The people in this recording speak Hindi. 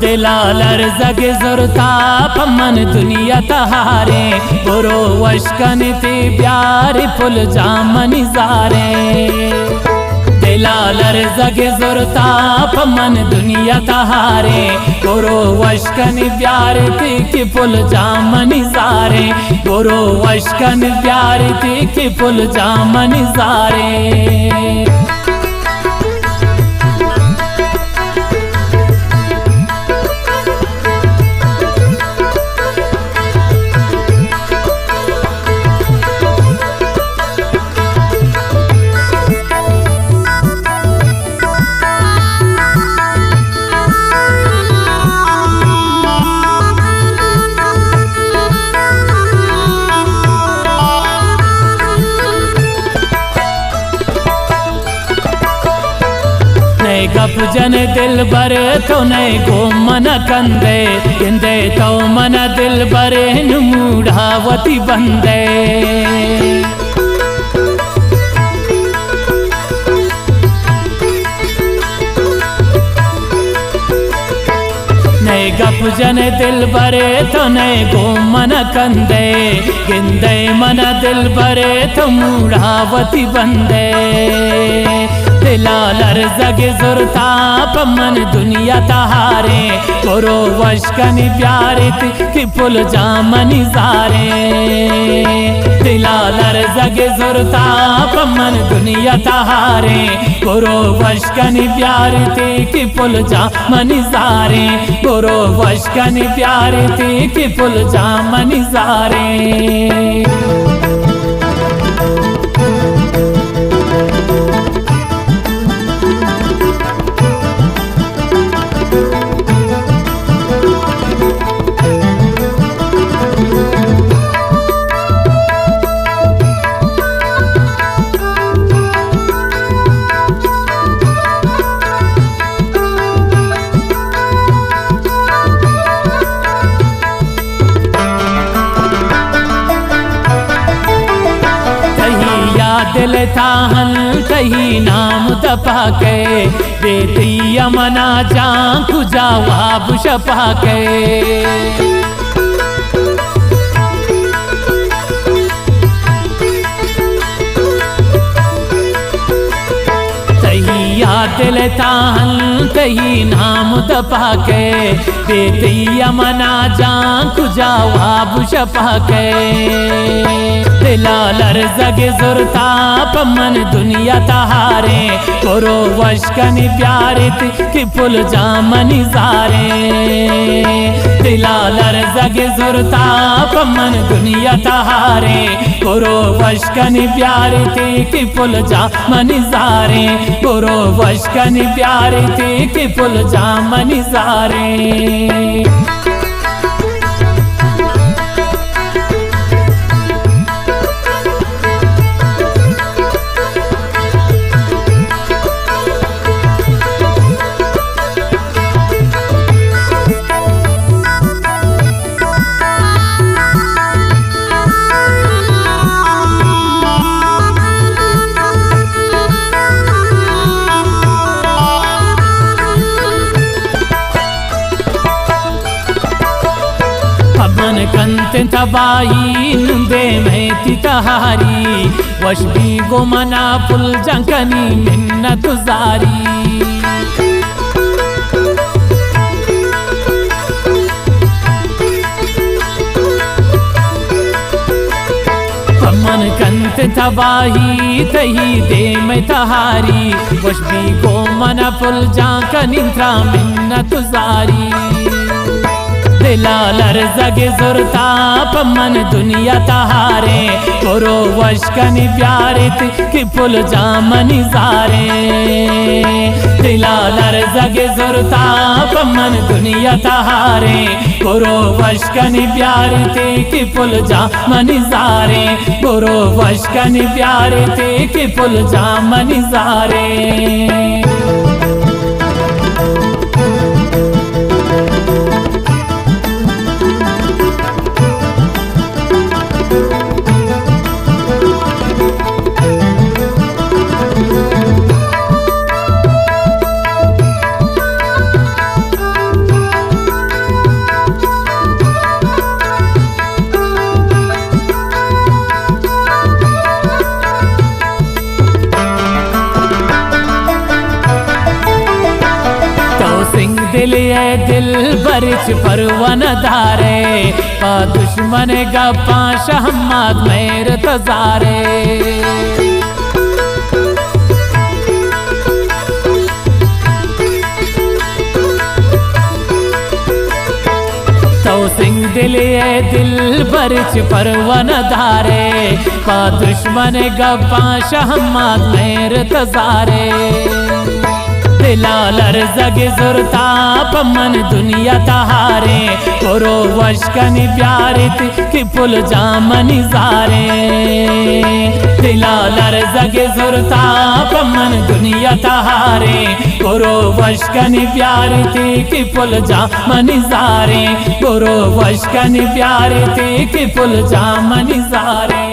दिलालर जगे जुरता पमन दुनिया तहारे बुरो वशकन ते प्यारे फुल जामन जारे दिलालर जगे जुरता पमन दुनिया तहारे बुरो वशकन प्यारे ते कि फुल जामन जारे बुरो वशकन प्यारे ते कि फुल जामन जारे गप जन दिल बर तो नए गो मन कंदे इंदे तो मन दिल बर मूढ़ावती बंदे नए गप जन दिल बरे तो नए गो मन कंदे गिंदे मन दिल बरे तो मूढ़ावती बंदे दिलालर जगे जुरता पमन दुनिया तहारे कोरो वशकन प्यारे कि फुल जामन जारे दिलालर जगे जुरता पमन दुनिया तहारे कोरो वशकन प्यारे कि फुल जामन जारे कोरो वशकन प्यारे कि फुल जामन जारे दिल ताहल कही नाम दपा के बेती यमना जान को जवाब छपा के दिल ताहल कही नाम दपा के बेती यमना जान को जवाब छपा के दिलालर जगे जुरता पमन दुनिया तहारे कोरो वशकन प्यारे कि फुल जामन जारे दिलालर जगे जुरता पमन दुनिया तहारे कोरो वशकन प्यारे कि फुल जामन जारे कोरो वशकन प्यारे कि फुल जामन जारे कंत तबाही नुंदे में तितहारी वशबी गो मना पुल जंकनी मिन्नत जारी मन कंत तबाही तही दे में तहारी वशबी गो मना पुल जंकनी मिन्नत जारी दिलालर जगे जुरता पमन दुनिया तहारे कोरो वशकन प्यारे कि फुल जामन जारे दिलालर जगे जुरता पमन दुनिया तहारे कोरो वशकन प्यारे कि फुल जामन जारे कोरो वशकन प्यारे कि फुल जामन जारे दिल ये दिल बरिच परवन धारे पा दुश्मन गप्पा शहमाद मेर तजारे सिंह दिल ये दिल बरिच परवन धारे पा दुश्मन गप्पा शहमाद मेर तजारे दिलालर जगे जुरता पमन दुनिया तहारे कोरो वशकनी प्यारित कि पुल जामनी जारे दिलालर जगे जुरता पमन दुनिया तहारे कोरो वशकनी प्यारित कि पुल जामनी जारे कोरो वशकनी प्यारित कि पुल जामनी जारे।